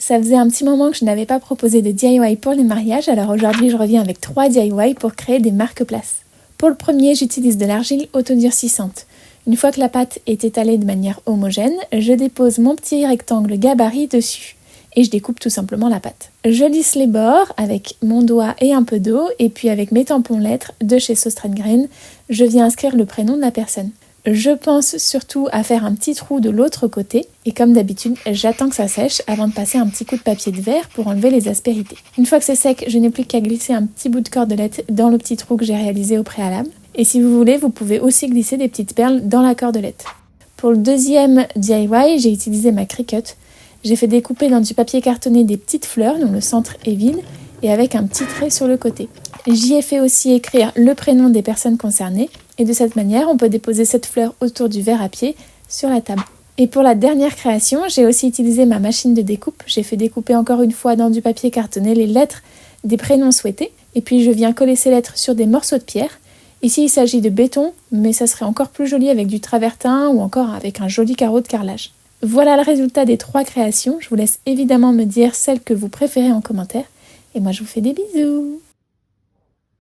Ça faisait un petit moment que je n'avais pas proposé de DIY pour les mariages, alors aujourd'hui je reviens avec 3 DIY pour créer des marque-places. Pour le premier, j'utilise de l'argile autodurcissante. Une fois que la pâte est étalée de manière homogène, je dépose mon petit rectangle gabarit dessus et je découpe tout simplement la pâte. Je lisse les bords avec mon doigt et un peu d'eau et puis avec mes tampons lettres de chez Sauce Grain, je viens inscrire le prénom de la personne. Je pense surtout à faire un petit trou de l'autre côté et comme d'habitude, j'attends que ça sèche avant de passer un petit coup de papier de verre pour enlever les aspérités. Une fois que c'est sec, je n'ai plus qu'à glisser un petit bout de cordelette dans le petit trou que j'ai réalisé au préalable. Et si vous voulez, vous pouvez aussi glisser des petites perles dans la cordelette. Pour le deuxième DIY, j'ai utilisé ma Cricut. J'ai fait découper dans du papier cartonné des petites fleurs dont le centre est vide et avec un petit trait sur le côté. J'y ai fait aussi écrire le prénom des personnes concernées et de cette manière, on peut déposer cette fleur autour du verre à pied sur la table. Et pour la dernière création, j'ai aussi utilisé ma machine de découpe. J'ai fait découper encore une fois dans du papier cartonné les lettres des prénoms souhaités et puis je viens coller ces lettres sur des morceaux de pierre. Ici, il s'agit de béton, mais ça serait encore plus joli avec du travertin ou encore avec un joli carreau de carrelage. Voilà le résultat des 3 créations. Je vous laisse évidemment me dire celle que vous préférez en commentaire. Et moi, je vous fais des bisous.